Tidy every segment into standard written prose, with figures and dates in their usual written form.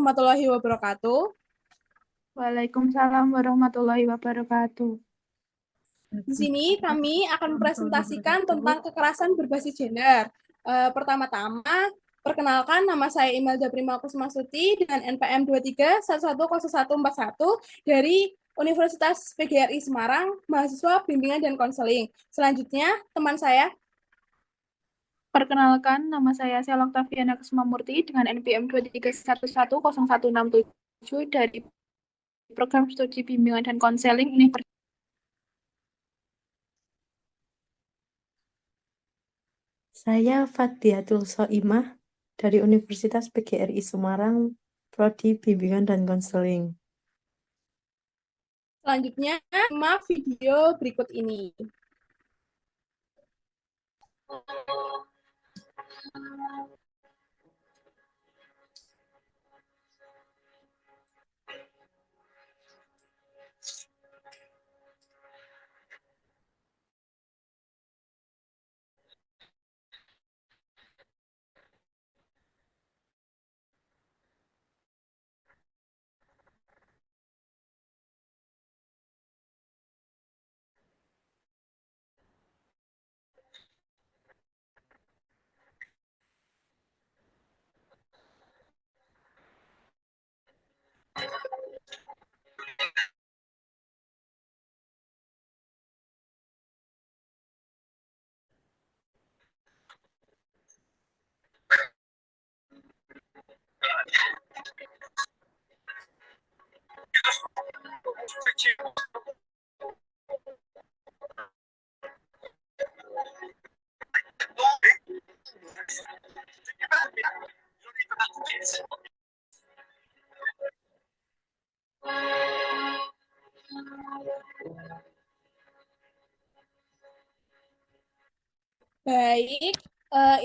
warahmatullahi wabarakatuh. Waalaikumsalam warahmatullahi wabarakatuh. Di sini kami akan mempresentasikan tentang kekerasan berbasis gender. Pertama-tama, perkenalkan nama saya Imelda Prima Kusmasuti dengan NPM 23110141 dari Universitas PGRI Semarang, mahasiswa bimbingan dan konseling. Selanjutnya, teman saya. Perkenalkan, nama saya Sela Oktaviana Kusmamurti dengan NPM 2311010167 dari Program Studi Bimbingan dan Konseling Universitas. Saya Fadliatul Soimah dari Universitas PGRI Semarang, Prodi Bimbingan dan Konseling. Selanjutnya, simak video berikut ini. Baik,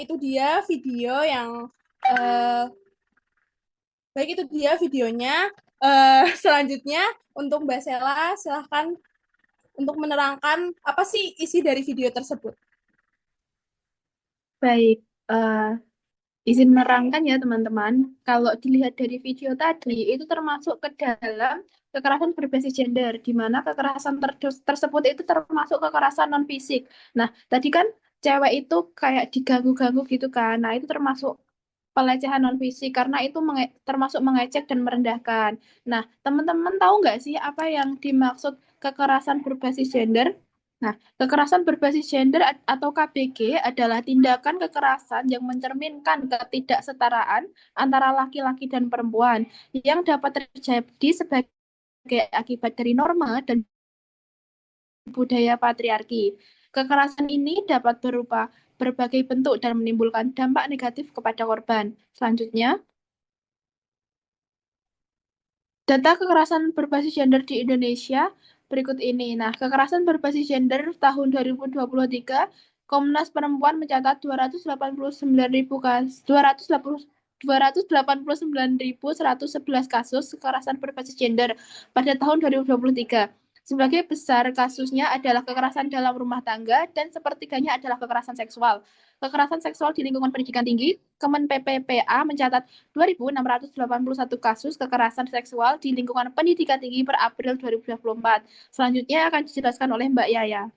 itu dia video yang eh, baik itu dia videonya. Selanjutnya untuk Mbak Sela, silahkan untuk menerangkan apa sih isi dari video tersebut. Baik, izin menerangkan ya teman-teman. Kalau dilihat dari video tadi, itu termasuk ke dalam kekerasan berbasis gender, di mana kekerasan tersebut itu termasuk kekerasan non-fisik. Nah, tadi kan cewek itu kayak diganggu-ganggu gitu kan. Nah, itu termasuk pelecehan non fisik karena itu termasuk mengecek dan merendahkan. Nah, teman-teman tahu nggak sih apa yang dimaksud kekerasan berbasis gender? Nah, kekerasan berbasis gender atau KBG adalah tindakan kekerasan yang mencerminkan ketidaksetaraan antara laki-laki dan perempuan yang dapat terjadi sebagai akibat dari norma dan budaya patriarki. Kekerasan ini dapat berupa berbagai bentuk dan menimbulkan dampak negatif kepada korban. Selanjutnya, data kekerasan berbasis gender di Indonesia berikut ini. Nah, kekerasan berbasis gender tahun 2023, Komnas Perempuan mencatat 289.111 kasus kekerasan berbasis gender pada tahun 2023. Sebagai besar kasusnya adalah kekerasan dalam rumah tangga dan sepertiganya adalah kekerasan seksual. Kekerasan seksual di lingkungan pendidikan tinggi, Kemen PPPA mencatat 2.681 kasus kekerasan seksual di lingkungan pendidikan tinggi per April 2024. Selanjutnya akan dijelaskan oleh Mbak Yaya.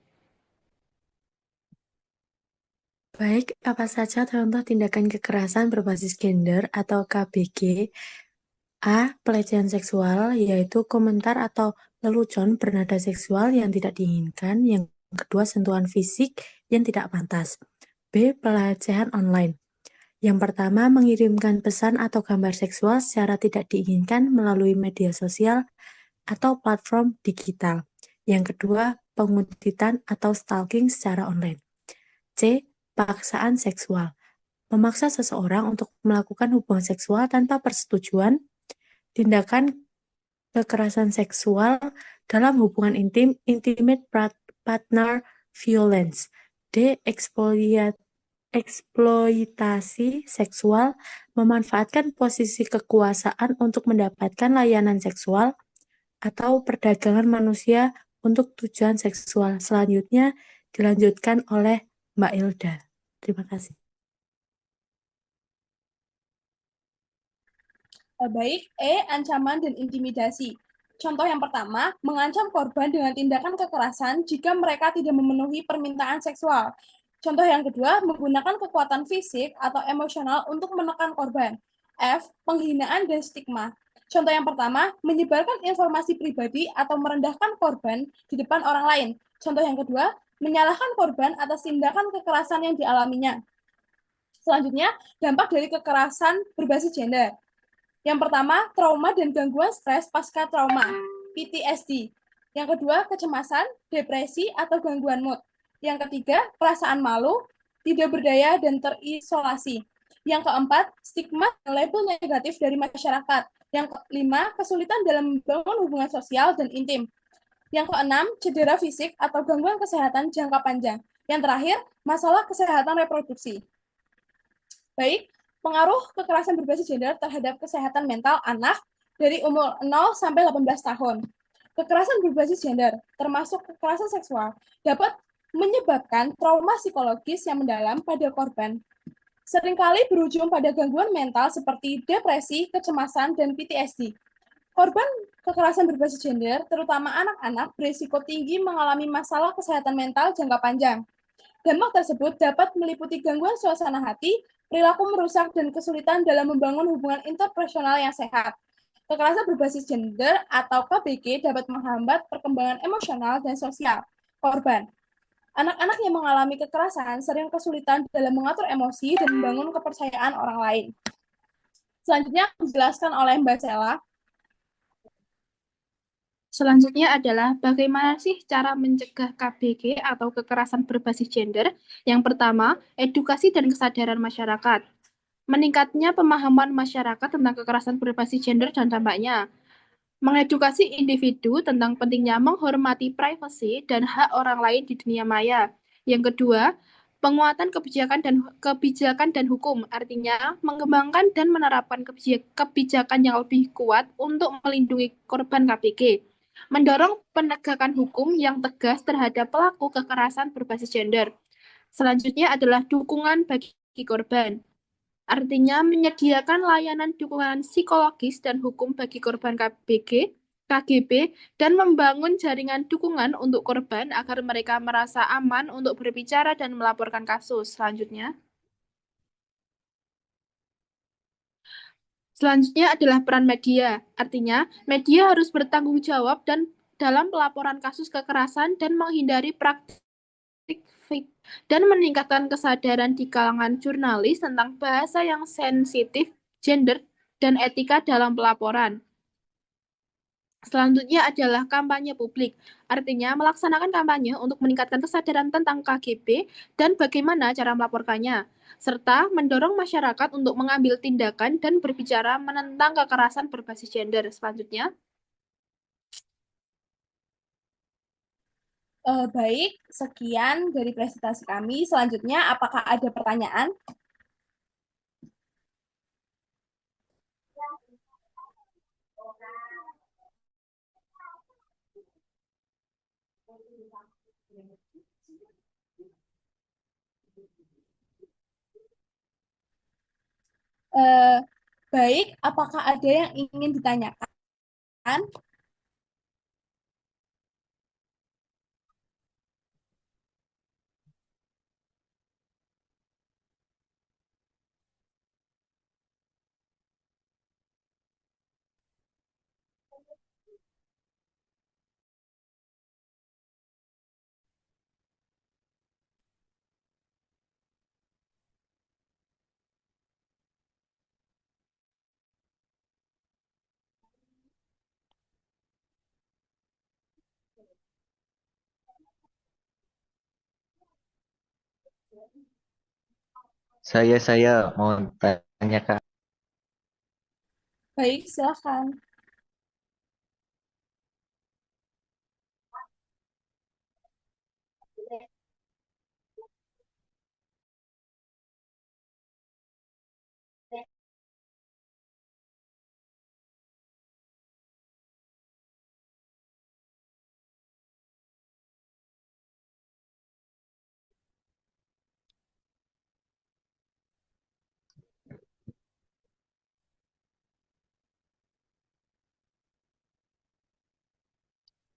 Baik, apa saja contoh tindakan kekerasan berbasis gender atau KBG? A. Pelecehan seksual, yaitu komentar atau lelucon bernada seksual yang tidak diinginkan. Yang kedua, sentuhan fisik yang tidak pantas. B. Pelecehan online. Yang pertama, mengirimkan pesan atau gambar seksual secara tidak diinginkan melalui media sosial atau platform digital. Yang kedua, penguntitan atau stalking secara online. C. Paksaan seksual. Memaksa seseorang untuk melakukan hubungan seksual tanpa persetujuan. Tindakan kekerasan seksual dalam hubungan intim, intimate partner violence. D. Eksploitasi seksual, memanfaatkan posisi kekuasaan untuk mendapatkan layanan seksual atau perdagangan manusia untuk tujuan seksual. Selanjutnya dilanjutkan oleh Mbak Ilda. Terima kasih. Baik ancaman dan intimidasi. Contoh yang pertama, mengancam korban dengan tindakan kekerasan jika mereka tidak memenuhi permintaan seksual. Contoh yang kedua, menggunakan kekuatan fisik atau emosional untuk menekan korban. F. Penghinaan dan stigma. Contoh yang pertama, menyebarkan informasi pribadi atau merendahkan korban di depan orang lain. Contoh yang kedua, menyalahkan korban atas tindakan kekerasan yang dialaminya. Selanjutnya, dampak dari kekerasan berbasis gender. Yang pertama, trauma dan gangguan stres pasca trauma, PTSD. Yang kedua, kecemasan, depresi, atau gangguan mood. Yang ketiga, perasaan malu, tidak berdaya, dan terisolasi. Yang keempat, stigma dan label negatif dari masyarakat. Yang kelima, kesulitan dalam membangun hubungan sosial dan intim. Yang keenam, cedera fisik atau gangguan kesehatan jangka panjang. Yang terakhir, masalah kesehatan reproduksi. Baik, pengaruh kekerasan berbasis gender terhadap kesehatan mental anak dari umur 0 sampai 18 tahun. Kekerasan berbasis gender, termasuk kekerasan seksual, dapat menyebabkan trauma psikologis yang mendalam pada korban. Seringkali berujung pada gangguan mental seperti depresi, kecemasan, dan PTSD. Korban kekerasan berbasis gender, terutama anak-anak, berisiko tinggi mengalami masalah kesehatan mental jangka panjang. Dampak tersebut dapat meliputi gangguan suasana hati, perilaku merusak, dan kesulitan dalam membangun hubungan interpersonal yang sehat. Kekerasan berbasis gender atau KBG dapat menghambat perkembangan emosional dan sosial korban. Anak-anak yang mengalami kekerasan sering kesulitan dalam mengatur emosi dan membangun kepercayaan orang lain. Selanjutnya dijelaskan oleh Mbak Sela. Selanjutnya adalah bagaimana sih cara mencegah KBG atau kekerasan berbasis gender? Yang pertama, edukasi dan kesadaran masyarakat. Meningkatnya pemahaman masyarakat tentang kekerasan berbasis gender dan dampaknya. Mengedukasi individu tentang pentingnya menghormati privasi dan hak orang lain di dunia maya. Yang kedua, penguatan kebijakan dan hukum, artinya mengembangkan dan menerapkan kebijakan yang lebih kuat untuk melindungi korban KBG. Mendorong penegakan hukum yang tegas terhadap pelaku kekerasan berbasis gender. Selanjutnya adalah dukungan bagi korban. Artinya menyediakan layanan dukungan psikologis dan hukum bagi korban KGB, dan membangun jaringan dukungan untuk korban agar mereka merasa aman untuk berbicara dan melaporkan kasus. Selanjutnya adalah peran media. Artinya, media harus bertanggung jawab dan dalam pelaporan kasus kekerasan dan menghindari praktik fake dan meningkatkan kesadaran di kalangan jurnalis tentang bahasa yang sensitif, gender, dan etika dalam pelaporan. Selanjutnya adalah kampanye publik, artinya melaksanakan kampanye untuk meningkatkan kesadaran tentang KGB dan bagaimana cara melaporkannya, serta mendorong masyarakat untuk mengambil tindakan dan berbicara menentang kekerasan berbasis gender. Selanjutnya, Baik, sekian dari presentasi kami. Selanjutnya, apakah ada pertanyaan? Eh, Baik, apakah ada yang ingin ditanyakan? Saya mau tanya Kak. Baik, silakan.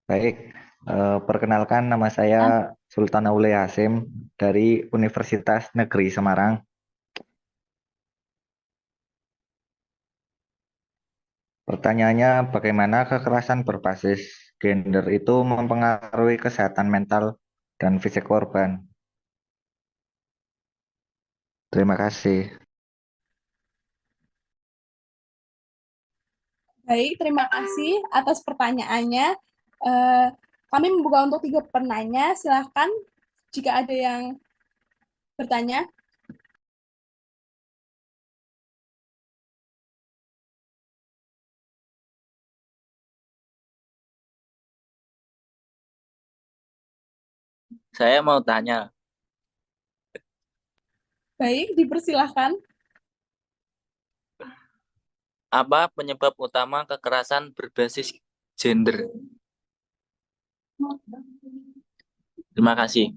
Baik, perkenalkan nama saya Ah, Sultan Aule Hasim dari Universitas Negeri Semarang. Pertanyaannya, bagaimana kekerasan berbasis gender itu mempengaruhi kesehatan mental dan fisik korban? Terima kasih. Baik, terima kasih atas pertanyaannya. Eh, Kami membuka untuk tiga penanya. Silahkan jika ada yang bertanya. Saya mau tanya, Baik, dipersilahkan. apa penyebab utama kekerasan berbasis gender? Terima kasih.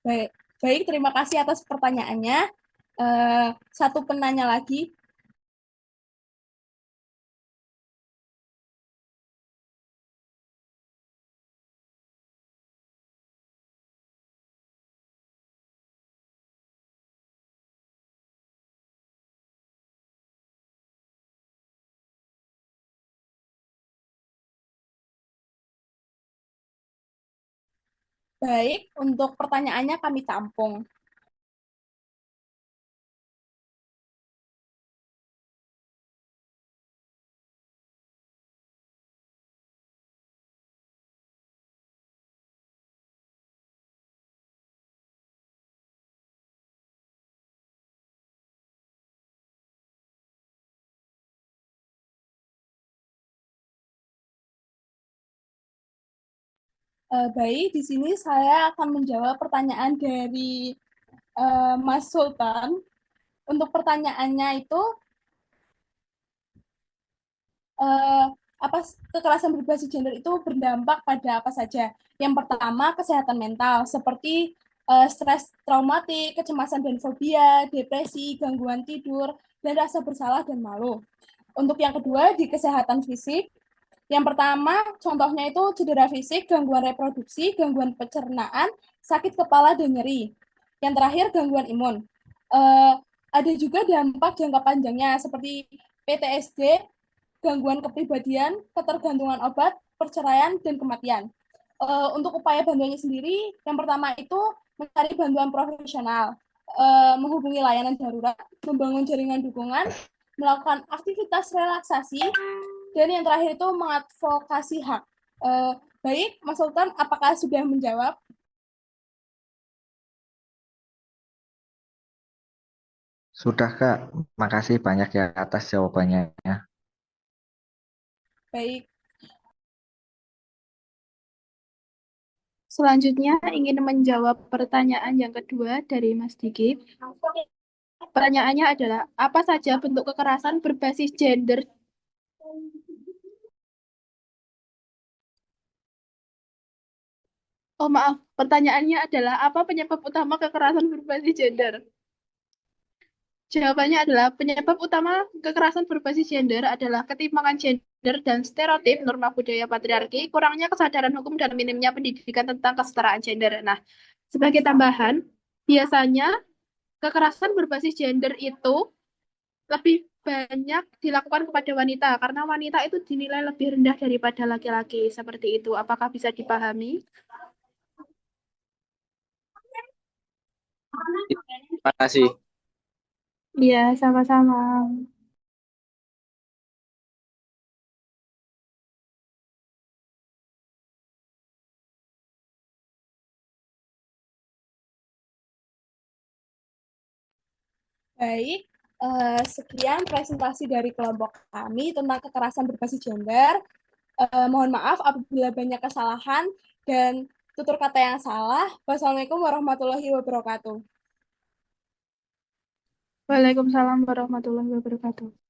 Baik, baik, terima kasih atas pertanyaannya. Satu penanya lagi. Baik, untuk pertanyaannya kami tampung. Baik, di sini saya akan menjawab pertanyaan dari Mas Sultan. Untuk pertanyaannya itu, eh, apa kekerasan berbasis gender itu berdampak pada apa saja? Yang pertama, kesehatan mental seperti stres traumatik, kecemasan dan fobia, depresi, gangguan tidur, dan rasa bersalah dan malu. Untuk yang kedua, di kesehatan fisik, yang pertama, contohnya itu cedera fisik, gangguan reproduksi, gangguan pencernaan, sakit kepala dan nyeri. Yang terakhir, gangguan imun. Eh, ada juga dampak jangka panjangnya seperti PTSD, gangguan kepribadian, ketergantungan obat, perceraian, dan kematian. Untuk upaya bantuannya sendiri, yang pertama itu mencari bantuan profesional, menghubungi layanan darurat, membangun jaringan dukungan, melakukan aktivitas relaksasi, dan yang terakhir itu mengadvokasi hak. Baik, Mas Sultan, apakah sudah menjawab? Sudah, Kak. Makasih banyak ya atas jawabannya. Baik, selanjutnya ingin menjawab pertanyaan yang kedua dari Mas Diki. Pertanyaannya adalah, apa saja bentuk kekerasan berbasis gender? Oh maaf, pertanyaannya adalah, apa penyebab utama kekerasan berbasis gender? Jawabannya adalah penyebab utama kekerasan berbasis gender adalah ketimpangan gender dan stereotip norma budaya patriarki, kurangnya kesadaran hukum dan minimnya pendidikan tentang kesetaraan gender. Nah, sebagai tambahan, biasanya kekerasan berbasis gender itu lebih banyak dilakukan kepada wanita karena wanita itu dinilai lebih rendah daripada laki-laki. Seperti itu. Apakah bisa dipahami? Terima kasih. Iya, sama-sama. baik. Sekian presentasi dari kelompok kami tentang kekerasan berbasis gender. Mohon maaf apabila banyak kesalahan dan tutur kata yang salah. Wassalamualaikum warahmatullahi wabarakatuh. Waalaikumsalam warahmatullahi wabarakatuh.